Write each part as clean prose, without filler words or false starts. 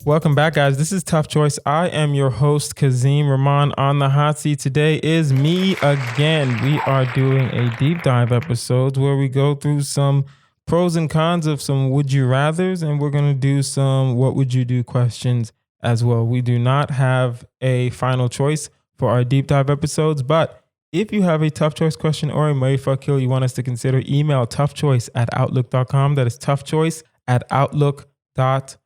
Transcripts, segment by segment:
Welcome back, guys. This is Tough Choice. I am your host, Kazeem Rahman. On the hot seat today is me again. We are doing a deep dive episode where we go through some pros and cons of some would you rathers, and we're going to do some what would you do questions as well. We do not have a final choice for our deep dive episodes, but if you have a tough choice question or a Murray fuck kill you want us to consider, email toughchoice@outlook.com. That is toughchoice@outlook.com.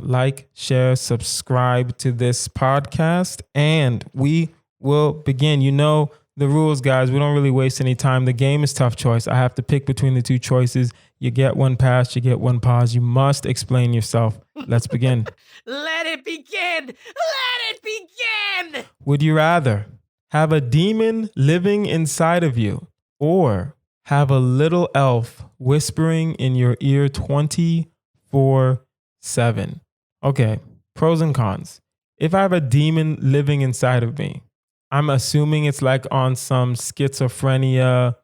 Like, share, subscribe to this podcast, and we will begin. You know the rules, guys. We don't really waste any time. The game is tough choice. I have to pick between the two choices. You get one pass, you get one pause. You must explain yourself. Let's begin. Let it begin. Let it begin. Would you rather have a demon living inside of you or have a little elf whispering in your ear 24/7? Okay, pros and cons. If I have a demon living inside of me, I'm assuming it's like on some schizophrenia,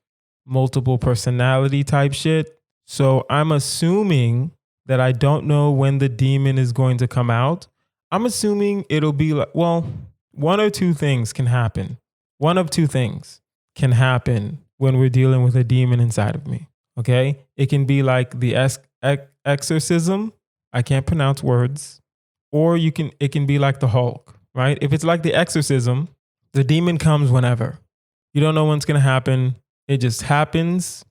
multiple personality type shit. So I'm assuming that I don't know when the demon is going to come out. I'm assuming it'll be like, well, one or two things can happen. One of two things can happen when we're dealing with a demon inside of me. Okay? It can be like the exorcism. I can't pronounce words. Or it can be like the Hulk, right? If it's like the exorcism, the demon comes whenever. You don't know when it's going to happen. It just happens,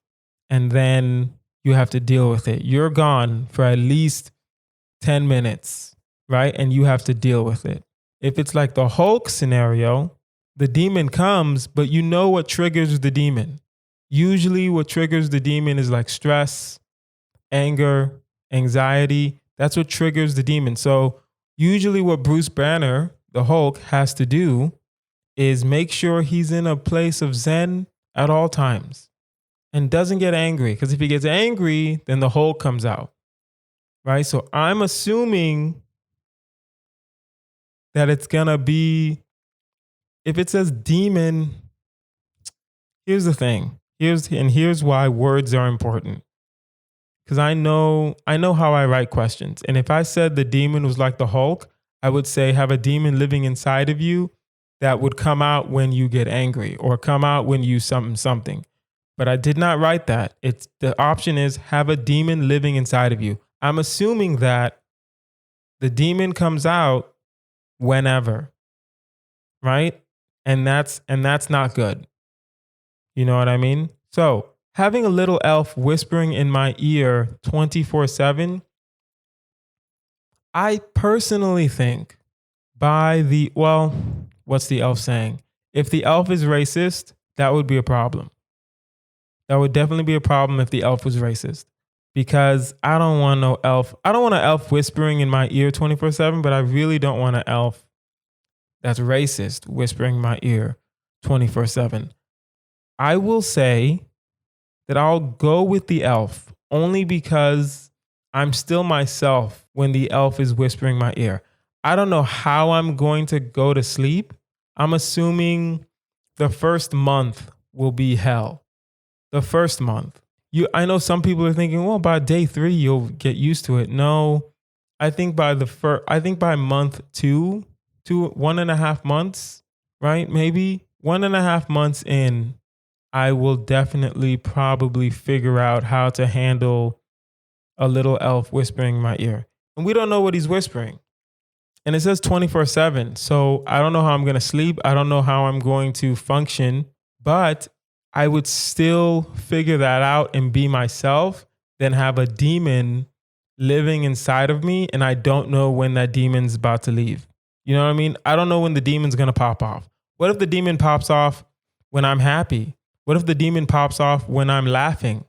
and then you have to deal with it. You're gone for at least 10 minutes, right? And you have to deal with it. If it's like the Hulk scenario, the demon comes, but you know what triggers the demon. Usually what triggers the demon is like stress, anger, anxiety. That's what triggers the demon. So usually what Bruce Banner, the Hulk, has to do is make sure he's in a place of zen at all times and doesn't get angry. Because if he gets angry, then the Hulk comes out, right? So I'm assuming that it's going to be, if it says demon, here's the thing. Here's why words are important. Because I know how I write questions. And if I said the demon was like the Hulk, I would say have a demon living inside of you that would come out when you get angry or come out when you something. But I did not write that. The option is have a demon living inside of you. I'm assuming that the demon comes out whenever, right? And that's not good. You know what I mean? So having a little elf whispering in my ear 24/7, I personally think what's the elf saying? If the elf is racist, that would be a problem. That would definitely be a problem if the elf was racist. Because I don't want no elf. I don't want an elf whispering in my ear 24/7, but I really don't want an elf that's racist whispering in my ear 24/7. I will say that I'll go with the elf only because I'm still myself when the elf is whispering my ear. I don't know how I'm going to go to sleep. I'm assuming the first month will be hell. The first month. I know some people are thinking, well, by day 3 you'll get used to it. No, I think by month 2 to 1.5 months, right? Maybe 1.5 months in, I will definitely probably figure out how to handle a little elf whispering in my ear. And we don't know what he's whispering. And it says 24/7. So I don't know how I'm going to sleep. I don't know how I'm going to function, but I would still figure that out and be myself than have a demon living inside of me. And I don't know when that demon's about to leave. You know what I mean? I don't know when the demon's going to pop off. What if the demon pops off when I'm happy? What if the demon pops off when I'm laughing,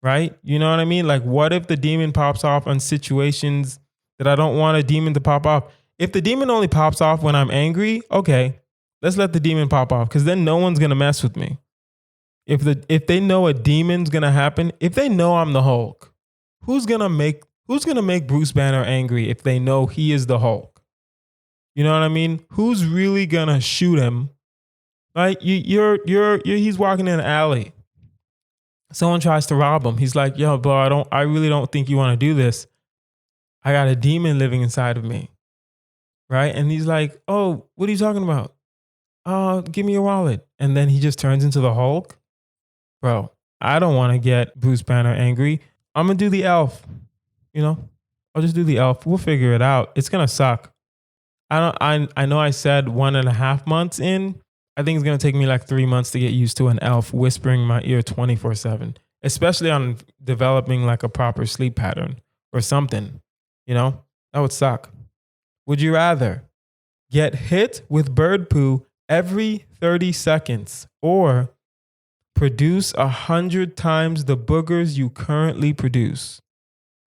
right? You know what I mean? Like, what if the demon pops off on situations that I don't want a demon to pop off? If the demon only pops off when I'm angry, okay, let's let the demon pop off because then no one's going to mess with me. If they know a demon's going to happen, if they know I'm the Hulk, who's going to make Bruce Banner angry if they know he is the Hulk? You know what I mean? Who's really going to shoot him? Like he's walking in an alley. Someone tries to rob him. He's like, yo, bro, I really don't think you want to do this. I got a demon living inside of me, right? And he's like, oh, what are you talking about? Give me your wallet. And then he just turns into the Hulk. Bro, I don't want to get Bruce Banner angry. I'm going to do the elf, you know? I'll just do the elf. We'll figure it out. It's going to suck. I know I said 1.5 months in. I think it's going to take me like 3 months to get used to an elf whispering in my ear 24/7, especially on developing like a proper sleep pattern or something, you know? That would suck. Would you rather get hit with bird poo every 30 seconds or produce 100 times the boogers you currently produce?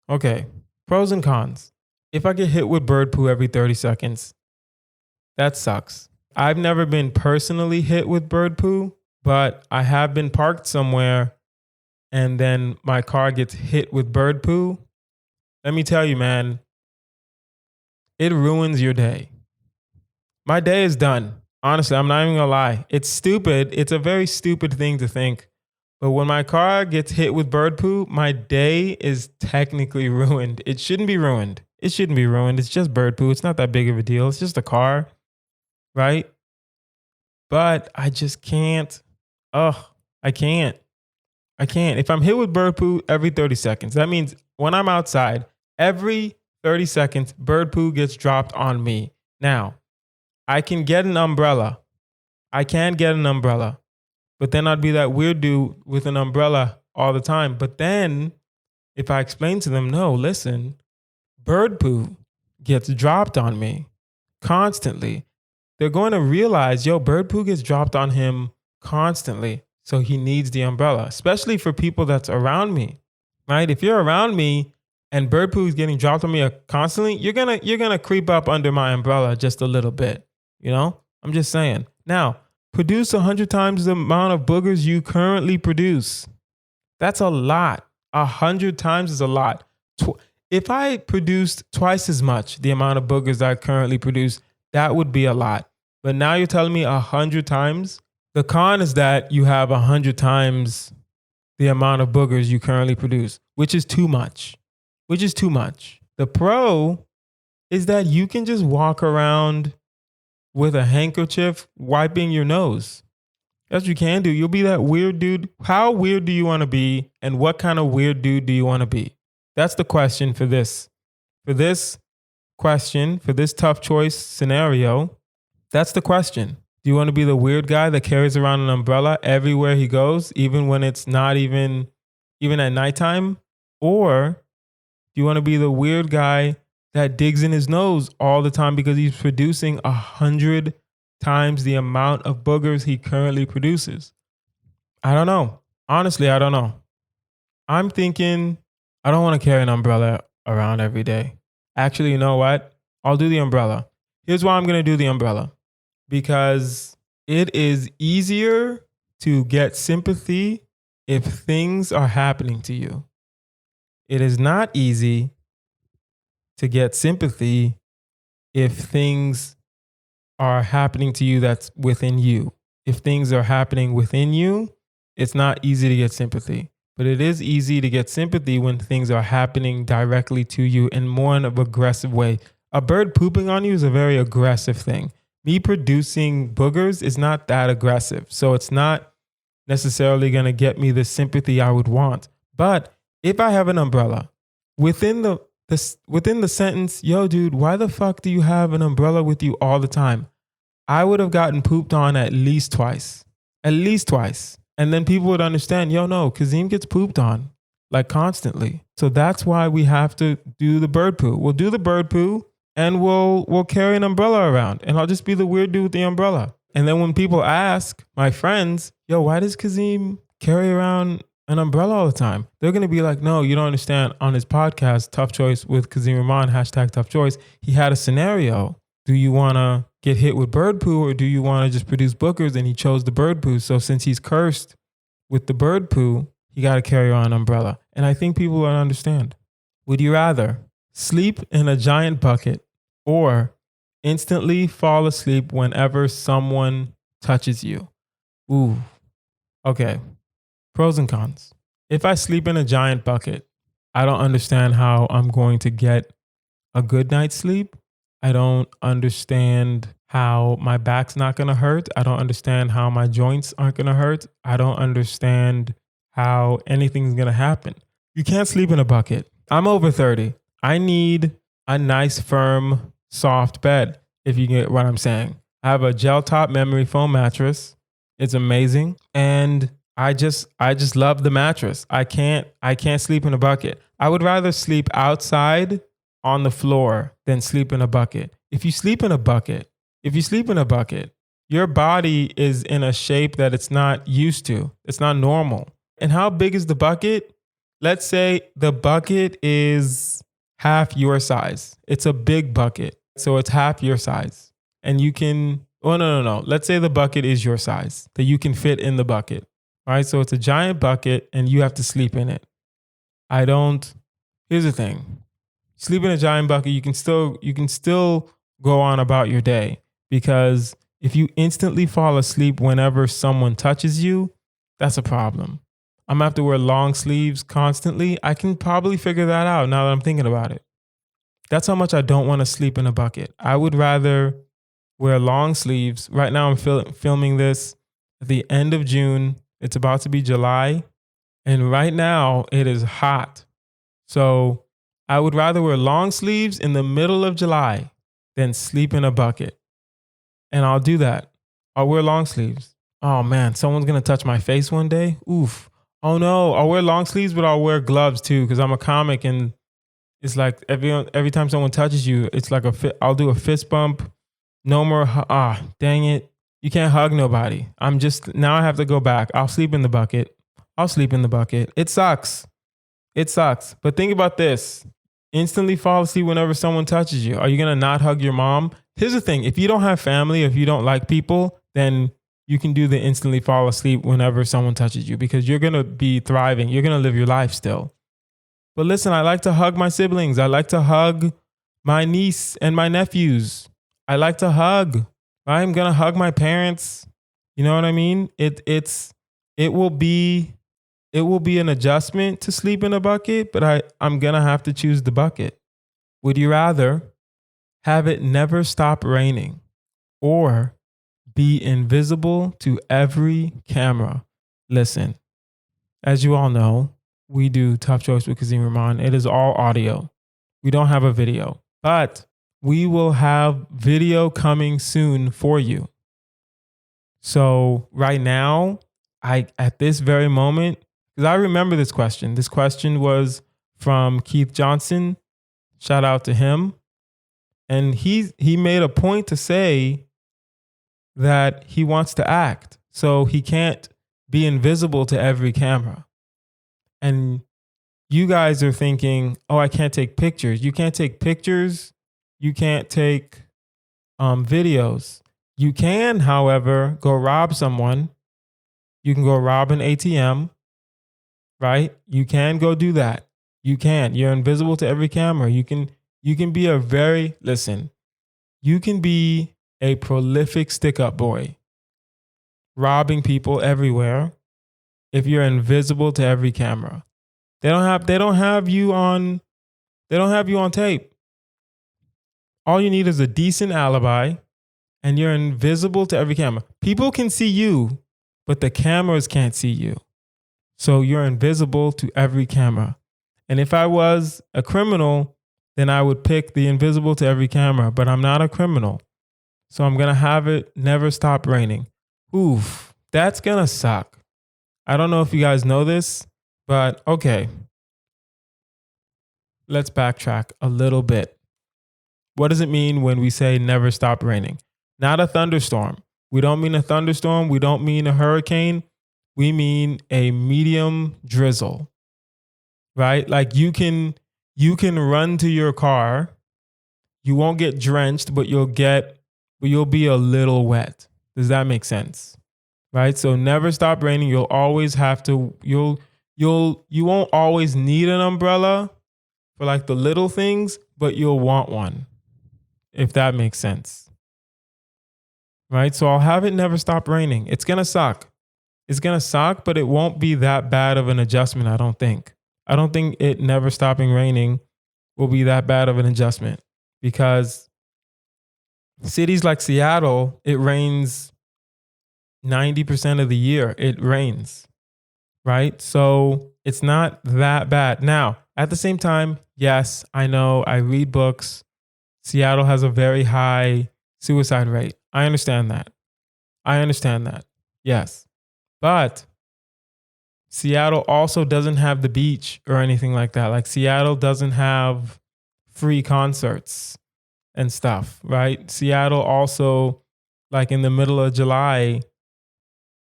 Okay, pros and cons. If I get hit with bird poo every 30 seconds, that sucks. I've never been personally hit with bird poo, but I have been parked somewhere and then my car gets hit with bird poo. Let me tell you, man, it ruins your day. My day is done. Honestly, I'm not even gonna lie. It's stupid. It's a very stupid thing to think. But when my car gets hit with bird poo, my day is technically ruined. It shouldn't be ruined. It shouldn't be ruined. It's just bird poo. It's not that big of a deal. It's just a car, right? But I just can't. I can't. If I'm hit with bird poo every 30 seconds, that means when I'm outside, every 30 seconds, bird poo gets dropped on me. Now, I can get an umbrella. But then I'd be that weird dude with an umbrella all the time. But then if I explain to them, no, listen, bird poo gets dropped on me constantly, they're going to realize, yo, bird poo gets dropped on him constantly. So he needs the umbrella, especially for people that's around me, right? If you're around me and bird poo is getting dropped on me constantly, you're gonna creep up under my umbrella just a little bit, you know? I'm just saying. Now, produce 100 times the amount of boogers you currently produce. That's a lot. 100 times is a lot. If I produced twice as much the amount of boogers I currently produce, that would be a lot. But now you're telling me 100 times? The con is that you have 100 times the amount of boogers you currently produce, which is too much. The pro is that you can just walk around with a handkerchief wiping your nose. That's what you can do. You'll be that weird dude. How weird do you want to be? And what kind of weird dude do you want to be? That's the question for this. For this tough choice scenario, that's the question. Do you want to be the weird guy that carries around an umbrella everywhere he goes, even when it's not even at nighttime? Or do you want to be the weird guy that digs in his nose all the time because he's producing 100 times the amount of boogers he currently produces? I don't know. Honestly, I don't know. I'm thinking I don't want to carry an umbrella around every day. Actually, you know what? I'll do the umbrella. Here's why I'm going to do the umbrella. Because it is easier to get sympathy if things are happening to you. It is not easy to get sympathy if things are happening to you that's within you. If things are happening within you, it's not easy to get sympathy. But it is easy to get sympathy when things are happening directly to you in more of an aggressive way. A bird pooping on you is a very aggressive thing. Me producing boogers is not that aggressive. So it's not necessarily going to get me the sympathy I would want. But if I have an umbrella, within the sentence, yo, dude, why the fuck do you have an umbrella with you all the time? I would have gotten pooped on at least twice. And then people would understand, yo, no, Kazeem gets pooped on like constantly. So that's why we have to do the bird poo. We'll do the bird poo and we'll carry an umbrella around and I'll just be the weird dude with the umbrella. And then when people ask my friends, yo, why does Kazeem carry around an umbrella all the time? They're going to be like, no, you don't understand. On his podcast, Tough Choice with Kazeem Rahman, #ToughChoice, he had a scenario. Do you want to get hit with bird poo or do you want to just produce boogers? And he chose the bird poo. So since he's cursed with the bird poo, he got to carry on an umbrella. And I think people will understand. Would you rather sleep in a giant bucket or instantly fall asleep whenever someone touches you? Ooh, okay. Pros and cons. If I sleep in a giant bucket, I don't understand how I'm going to get a good night's sleep. I don't understand how my back's not going to hurt. I don't understand how my joints aren't going to hurt. I don't understand how anything's going to happen. You can't sleep in a bucket. I'm over 30. I need a nice, firm, soft bed, if you get what I'm saying. I have a gel top memory foam mattress. It's amazing. And I just love the mattress. I can't sleep in a bucket. I would rather sleep outside on the floor than sleep in a bucket. If you sleep in a bucket, your body is in a shape that it's not used to. It's not normal. And how big is the bucket? Let's say the bucket is half your size. It's a big bucket. So it's half your size. And you can, oh, no. Let's say the bucket is your size, that you can fit in the bucket. All right. So it's a giant bucket and you have to sleep in it. Here's the thing. Sleep in a giant bucket, you can still go on about your day, because if you instantly fall asleep whenever someone touches you, that's a problem. I'm gonna have to wear long sleeves constantly. I can probably figure that out now that I'm thinking about it. That's how much I don't want to sleep in a bucket. I would rather wear long sleeves. Right now I'm filming this at the end of June. It's about to be July. And right now it is hot. So I would rather wear long sleeves in the middle of July than sleep in a bucket. And I'll do that. I'll wear long sleeves. Oh man, someone's going to touch my face one day. Oof. Oh no, I'll wear long sleeves, but I'll wear gloves too, because I'm a comic and it's like every time someone touches you, it's like I'll do a fist bump. No more, dang it. You can't hug nobody. Now I have to go back. I'll sleep in the bucket. It sucks. But think about this. Instantly fall asleep whenever someone touches you. Are you going to not hug your mom? Here's the thing. If you don't have family, if you don't like people, then you can do the instantly fall asleep whenever someone touches you, because you're going to be thriving. You're going to live your life still. But listen, I like to hug my siblings. I like to hug my niece and my nephews. I like to hug. I'm going to hug my parents. You know what I mean? It will be an adjustment to sleep in a bucket, but I'm going to have to choose the bucket. Would you rather have it never stop raining or be invisible to every camera? Listen, as you all know, we do Tough Choice with Kazeem Rahman. It is all audio. We don't have a video, but we will have video coming soon for you. So right now, at this very moment, because I remember this question. This question was from Keith Johnson. Shout out to him. And he made a point to say that he wants to act. So he can't be invisible to every camera. And you guys are thinking, oh, I can't take pictures. You can't take pictures. You can't take videos. You can, however, go rob someone. You can go rob an ATM. Right? You can go do that. You can. You're invisible to every camera. You can be you can be a prolific stick-up boy, robbing people everywhere if you're invisible to every camera. They don't have you on tape. All you need is a decent alibi, and you're invisible to every camera. People can see you, but the cameras can't see you. So you're invisible to every camera. And if I was a criminal, then I would pick the invisible to every camera, but I'm not a criminal. So I'm going to have it never stop raining. Oof, that's going to suck. I don't know if you guys know this, but okay. Let's backtrack a little bit. What does it mean when we say never stop raining? Not a thunderstorm. We don't mean a thunderstorm. We don't mean a hurricane. We mean a medium drizzle, right? Like you can run to your car. You won't get drenched, but you'll be a little wet. Does that make sense? Right? So never stop raining. You'll always have to, you won't always need an umbrella for like the little things, but you'll want one, if that makes sense. Right? So I'll have it never stop raining. It's going to suck. It's going to suck, but it won't be that bad of an adjustment, I don't think. I don't think it never stopping raining will be that bad of an adjustment. because cities like Seattle, it rains 90% of the year. It rains, right? So it's not that bad. Now, at the same time, yes, I know, I read books. Seattle has a very high suicide rate. I understand that. Yes. But Seattle also doesn't have the beach or anything like that. Like Seattle doesn't have free concerts and stuff, right? Seattle also, like in the middle of July,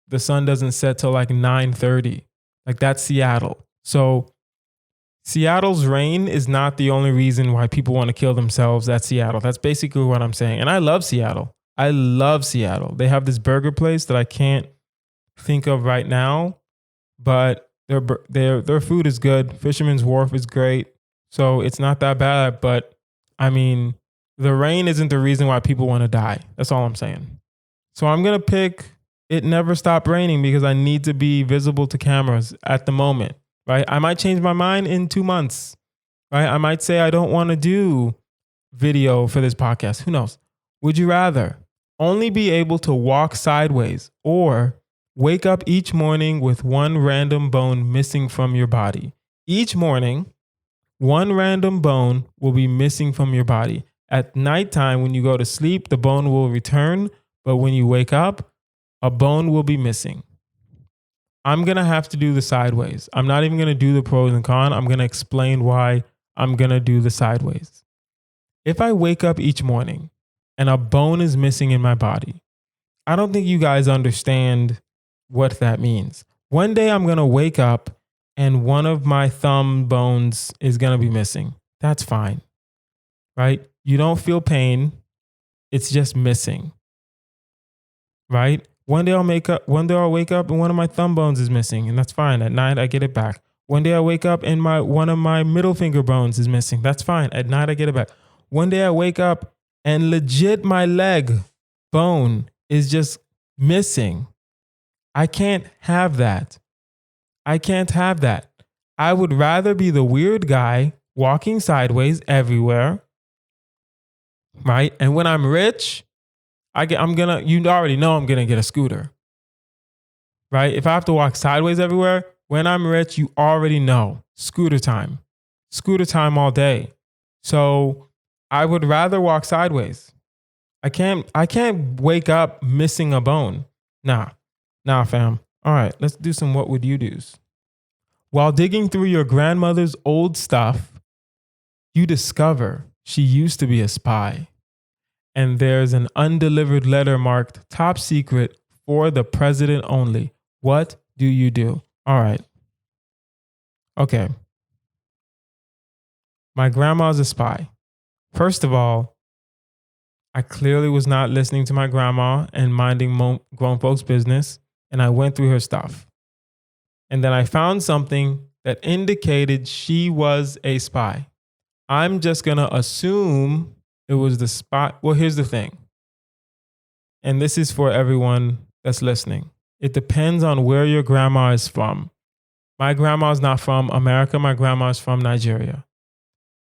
the sun doesn't set till like 9:30. Like that's Seattle. So Seattle's rain is not the only reason why people want to kill themselves at Seattle. That's basically what I'm saying. And I love Seattle. I love Seattle. They have this burger place that I can't think of right now, but their food is good. Fisherman's Wharf is great. So it's not that bad, but I mean, the rain isn't the reason why people want to die. That's all I'm saying. So I'm going to pick It Never Stop Raining because I need to be visible to cameras at the moment, right? I might change my mind in 2 months, right? I might say I don't want to do video for this podcast. Who knows? Would you rather only be able to walk sideways or wake up each morning with one random bone missing from your body? Each morning, one random bone will be missing from your body. At nighttime, when you go to sleep, the bone will return, but when you wake up, a bone will be missing. I'm going to have to do the sideways. I'm not even going to do the pros and cons. I'm going to explain why I'm going to do the sideways. If I wake up each morning and a bone is missing in my body, I don't think you guys understand what that means. One day I'm going to wake up and one of my thumb bones is going to be missing. That's fine, right? You don't feel pain. It's just missing, right? One day I'll wake up and one of my thumb bones is missing, and that's fine. At night I get it back. One day I wake up and one of my middle finger bones is missing. That's fine. At night I get it back. One day I wake up and legit my leg bone is just missing. I can't have that. I would rather be the weird guy walking sideways everywhere, right? And when I'm rich, you already know I'm gonna get a scooter, right? If I have to walk sideways everywhere, when I'm rich, you already know scooter time all day. So I would rather walk sideways. I can't wake up missing a bone. Nah, fam. All right, let's do some what would you do's. While digging through your grandmother's old stuff, you discover she used to be a spy. And there's an undelivered letter marked top secret for the president only. What do you do? All right. Okay. My grandma's a spy. First of all, I clearly was not listening to my grandma and minding grown folks' business, and I went through her stuff. And then I found something that indicated she was a spy. I'm just going to assume it was the spy. Well, here's the thing. And this is for everyone that's listening. It depends on where your grandma is from. My grandma's not from America. My grandma's from Nigeria.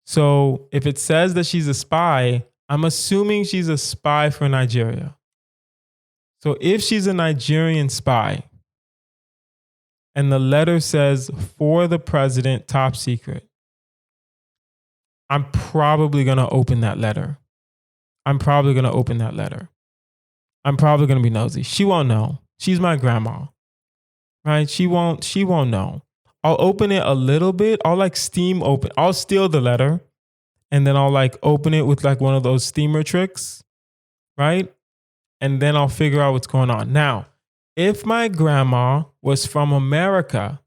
So if it says that she's a spy, I'm assuming she's a spy for Nigeria. So if she's a Nigerian spy and the letter says for the president, top secret, I'm probably going to open that letter. I'm probably going to be nosy. She won't know. She's my grandma, right? She won't know. I'll open it a little bit. I'll I'll steal the letter and then I'll open it with one of those steamer tricks, right? And then I'll figure out what's going on. Now, if my grandma was from America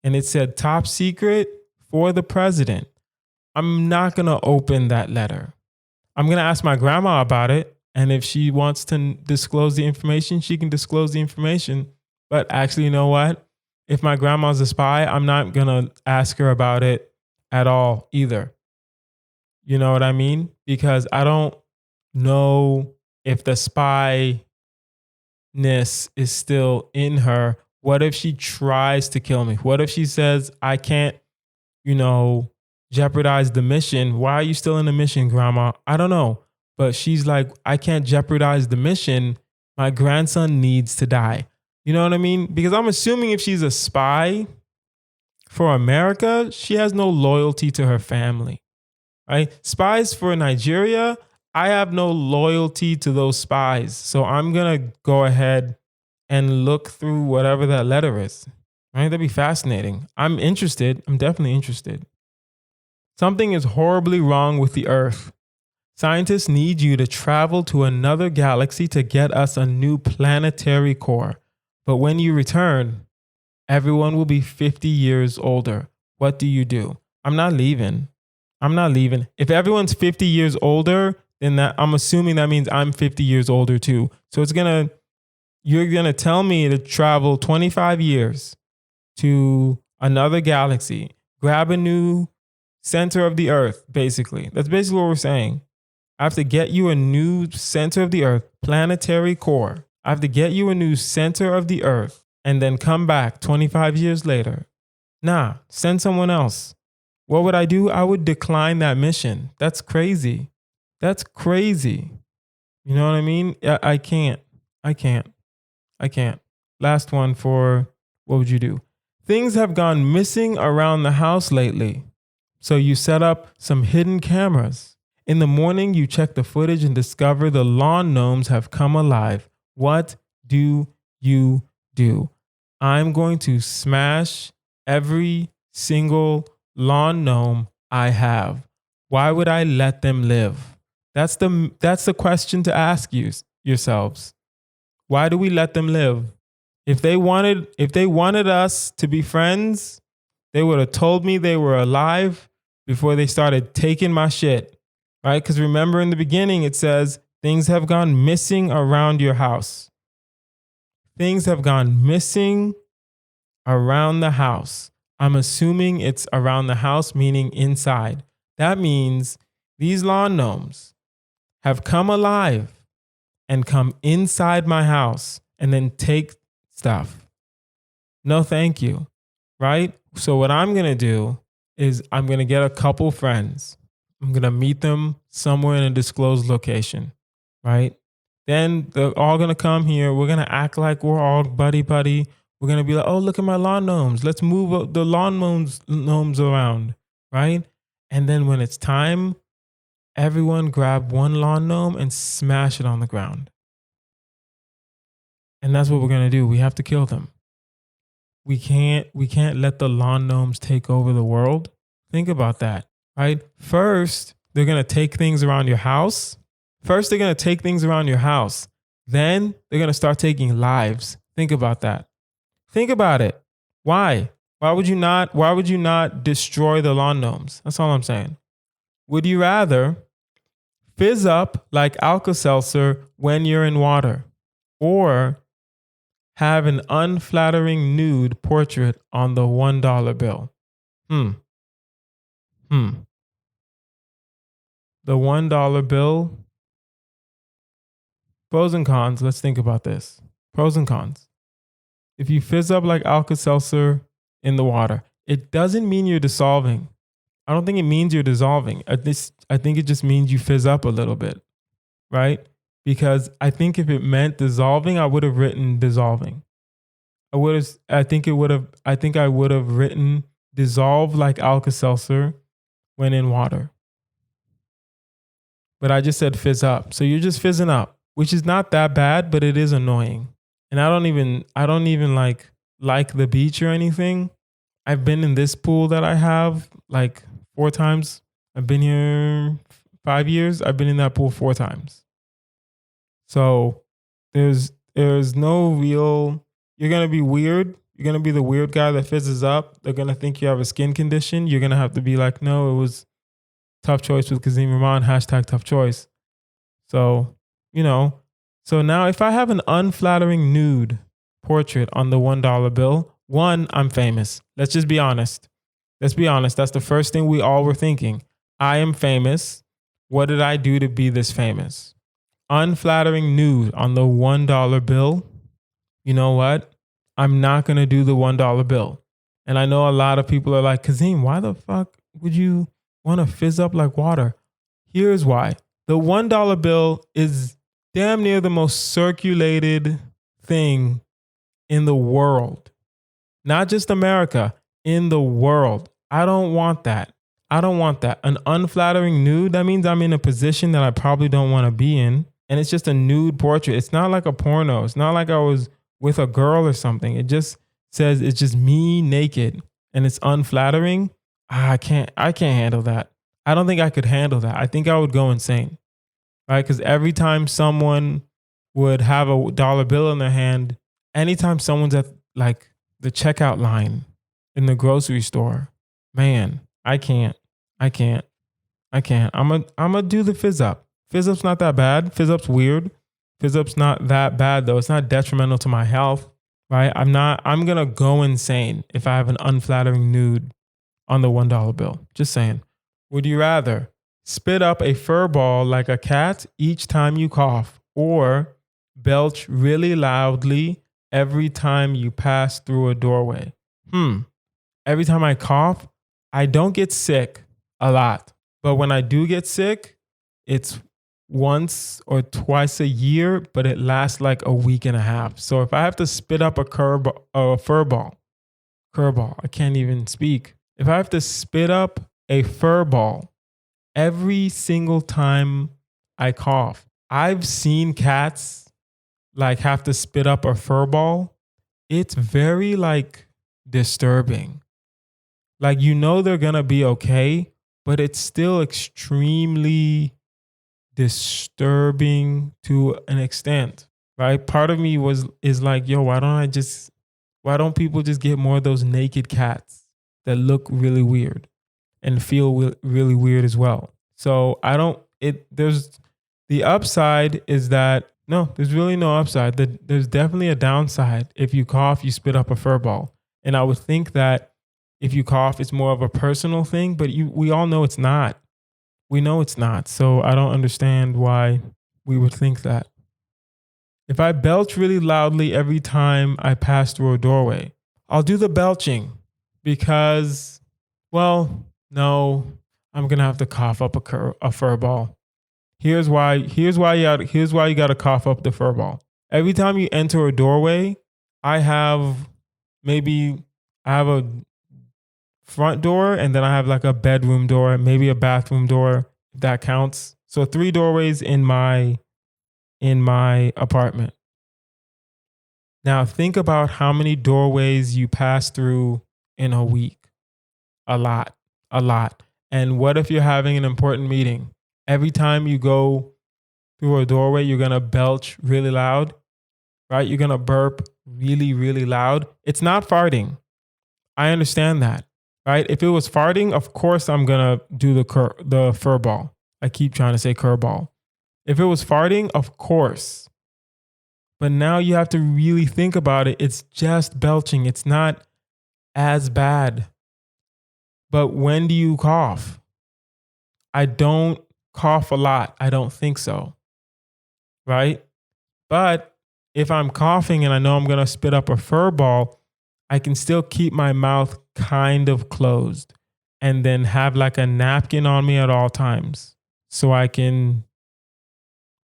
and it said top secret for the president, I'm not going to open that letter. I'm going to ask my grandma about it. And if she wants to disclose the information, she can disclose the information. But actually, you know what? If my grandma's a spy, I'm not going to ask her about it at all either. You know what I mean? Because I don't know if the spyness is still in her. What if she tries to kill me? What if she says, I can't, jeopardize the mission. Why are you still in the mission, Grandma? I don't know. But she's like, I can't jeopardize the mission. My grandson needs to die. You know what I mean? Because I'm assuming if she's a spy for America, she has no loyalty to her family, right? Spies for Nigeria, I have no loyalty to those spies. So I'm going to go ahead and look through whatever that letter is. Right? That'd be fascinating. I'm interested. I'm definitely interested. Something is horribly wrong with the Earth. Scientists need you to travel to another galaxy to get us a new planetary core. But when you return, everyone will be 50 years older. What do? I'm not leaving. I'm not leaving. If everyone's 50 years older, then I'm assuming that means I'm 50 years older too. So you're going to tell me to travel 25 years to another galaxy, grab a new center of the Earth, basically. That's basically what we're saying. I have to get you a new center of the Earth, planetary core. I have to get you a new center of the Earth and then come back 25 years later. Nah, send someone else. What would I do? I would decline that mission. That's crazy. That's crazy. You know what I mean? I can't. Last one for what would you do? Things have gone missing around the house lately. So you set up some hidden cameras. In the morning, you check the footage and discover the lawn gnomes have come alive. What do you do? I'm going to smash every single lawn gnome I have. Why would I let them live? That's the question to ask yourselves. Why do we let them live? If they wanted us to be friends, they would have told me they were alive before they started taking my shit. Right? Because remember in the beginning, it says things have gone missing around your house. Things have gone missing around the house. I'm assuming it's around the house, meaning inside. That means these lawn gnomes have come alive and come inside my house and then take stuff. No, thank you. Right? So what I'm going to do is I'm going to get a couple friends. I'm going to meet them somewhere in a disclosed location. Right? Then they're all going to come here. We're going to act like we're all buddy. We're going to be like, oh, look at my lawn gnomes. Let's move the lawn gnomes around. Right? And then when it's time, everyone grab one lawn gnome and smash it on the ground. And that's what we're going to do. We have to kill them. We can't let the lawn gnomes take over the world. Think about that, right? First, they're going to take things around your house. Then they're going to start taking lives. Think about that. Think about it. Why? Why would you not destroy the lawn gnomes? That's all I'm saying. Would you rather fizz up like Alka-Seltzer when you're in water, or have an unflattering nude portrait on the $1 bill? The $1 bill. Pros and cons. Let's think about this. Pros and cons. If you fizz up like Alka-Seltzer in the water, it doesn't mean you're dissolving. I don't think it means you're dissolving. I think it just means you fizz up a little bit, right? Because I think if it meant dissolving, I would have written dissolving. I think I would have written dissolve like Alka-Seltzer when in water. But I just said fizz up. So you're just fizzing up, which is not that bad, but it is annoying. And I don't even like the beach or anything. I've been in this pool that I have like 4 times. I've been here 5 years. I've been in that pool 4 times. So there's no real, you're going to be weird. You're going to be the weird guy that fizzes up. They're going to think you have a skin condition. You're going to have to be like, no, it was tough choice with Kazeem Rahman, #tough choice. So, so now if I have an unflattering nude portrait on the $1 bill, one, I'm famous. Let's just be honest. Let's be honest. That's the first thing we all were thinking. I am famous. What did I do to be this famous? Unflattering nude on the $1 bill. You know what? I'm not going to do the $1 bill. And I know a lot of people are like, Kazeem, why the fuck would you want to fizz up like water. Here's why. The $1 bill is damn near the most circulated thing in the world. Not just America, in the world. I don't want that. I don't want that. An unflattering nude, that means I'm in a position that I probably don't want to be in. And it's just a nude portrait. It's not like a porno. It's not like I was with a girl or something. It just says it's just me naked and it's unflattering. I can't handle that. I don't think I could handle that. I think I would go insane. Right? Because every time someone would have a dollar bill in their hand, anytime someone's at like the checkout line in the grocery store, man, I can't. I'm gonna do the fizz up. Fizz up's not that bad. Fizz up's weird. Fizz up's not that bad though. It's not detrimental to my health, right? I'm gonna go insane if I have an unflattering nude on the $1 bill. Just saying. Would you rather spit up a fur ball like a cat each time you cough, or belch really loudly every time you pass through a doorway? Every time I cough, I don't get sick a lot. But when I do get sick, it's once or twice a year, but it lasts like a week and a half. So if I have to spit up a fur ball, I can't even speak. If I have to spit up a fur ball every single time I cough, I've seen cats like have to spit up a fur ball. It's very like disturbing. Like, you know, they're going to be okay, but it's still extremely disturbing to an extent, right? Part of me is like, yo, why don't people just get more of those naked cats that look really weird and feel really weird as well? So there's the upside is that, no, there's really no upside. There's definitely a downside. If you cough, you spit up a fur ball. And I would think that if you cough, it's more of a personal thing, but we all know it's not. We know it's not. So I don't understand why we would think that. If I belch really loudly every time I pass through a doorway, I'll do the belching because, well, no, I'm going to have to cough up a fur ball. Here's why you got to cough up the fur ball. Every time you enter a doorway, I have a front door, and then I have like a bedroom door, maybe a bathroom door, if that counts. So 3 doorways in my apartment. Now think about how many doorways you pass through in a week. A lot. And what if you're having an important meeting? Every time you go through a doorway, you're going to belch really loud, right? You're going to burp really, really loud. It's not farting. I understand that. Right? If it was farting, of course I'm going to do the fur ball. I keep trying to say curveball. If it was farting, of course. But now you have to really think about it. It's just belching. It's not as bad. But when do you cough? I don't cough a lot. I don't think so. Right? But if I'm coughing and I know I'm going to spit up a fur ball, I can still keep my mouth kind of closed and then have like a napkin on me at all times. So I can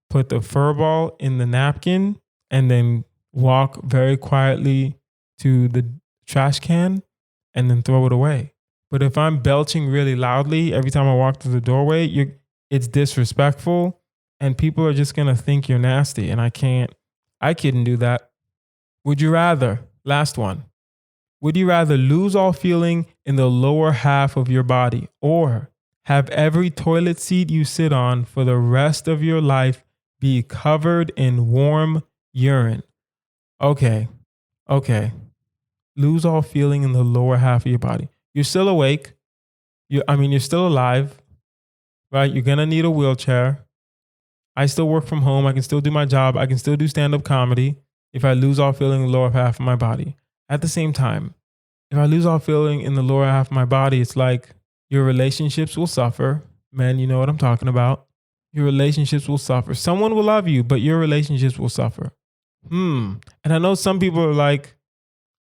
put the fur ball in the napkin and then walk very quietly to the trash can and then throw it away. But if I'm belching really loudly every time I walk through the doorway, it's disrespectful and people are just going to think you're nasty. And I couldn't do that. Would you rather? Last one. Would you rather lose all feeling in the lower half of your body or have every toilet seat you sit on for the rest of your life be covered in warm urine? Okay. Lose all feeling in the lower half of your body. You're still awake. You're still alive, right? You're going to need a wheelchair. I still work from home. I can still do my job. I can still do stand-up comedy if I lose all feeling in the lower half of my body. At the same time, if I lose all feeling in the lower half of my body, it's like your relationships will suffer. Man, you know what I'm talking about. Your relationships will suffer. Someone will love you, but your relationships will suffer. And I know some people are like,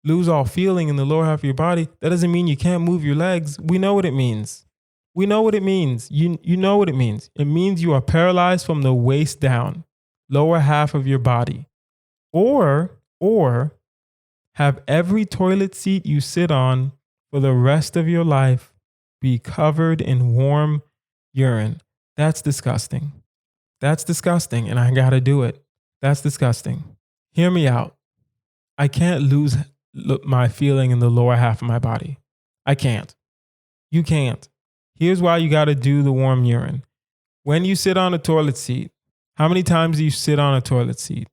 lose all feeling in the lower half of your body. That doesn't mean you can't move your legs. We know what it means. We know what it means. You know what it means. It means you are paralyzed from the waist down, lower half of your body. Or have every toilet seat you sit on for the rest of your life be covered in warm urine. That's disgusting. That's disgusting, and I gotta do it. That's disgusting. Hear me out. I can't lose my feeling in the lower half of my body. I can't. You can't. Here's why you gotta do the warm urine. When you sit on a toilet seat, how many times do you sit on a toilet seat?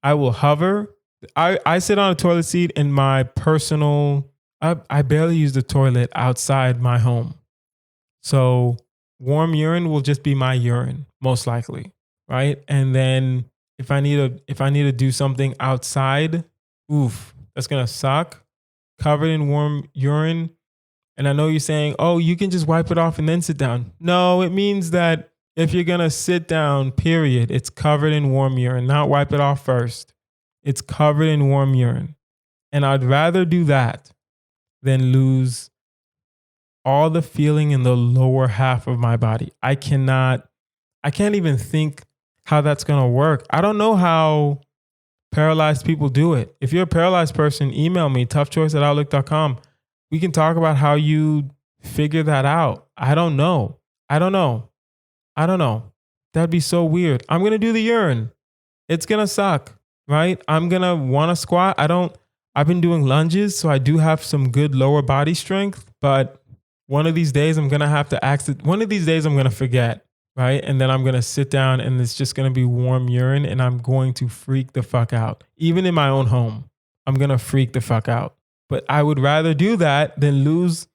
I will hover. I sit on a toilet seat in my personal, I barely use the toilet outside my home. So warm urine will just be my urine, most likely, right? And then if I need to do something outside, that's gonna suck. Covered in warm urine. And I know you're saying, oh, you can just wipe it off and then sit down. No, it means that if you're gonna sit down, period, it's covered in warm urine, not wipe it off first. It's covered in warm urine. And I'd rather do that than lose all the feeling in the lower half of my body. I can't even think how that's going to work. I don't know how paralyzed people do it. If you're a paralyzed person, email me, toughchoice@outlook.com. We can talk about how you figure that out. I don't know. That'd be so weird. I'm going to do the urine. It's going to suck, right? I'm going to want to squat. I've been doing lunges, so I do have some good lower body strength, but one of these days I'm going to have to one of these days I'm going to forget, right? And then I'm going to sit down and it's just going to be warm urine and I'm going to freak the fuck out. Even in my own home, I'm going to freak the fuck out. But I would rather do that than lose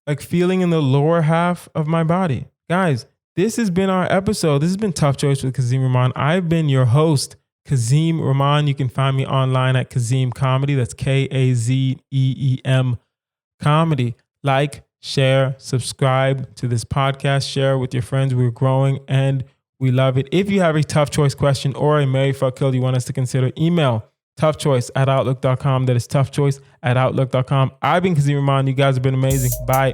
like feeling in the lower half of my body. Guys, this has been our episode. This has been Tough Choice with Kazeem Rahman. I've been your host, Kazeem Rahman. You can find me online at Kazeem Comedy. That's Kazeem Comedy. Like, share, subscribe to this podcast, share with your friends. We're growing and we love it. If you have a tough choice question or a marry, fuck, kill you want us to consider, email toughchoice@outlook.com. That is toughchoice@outlook.com. I've been Kazeem Rahman. You guys have been amazing. Bye.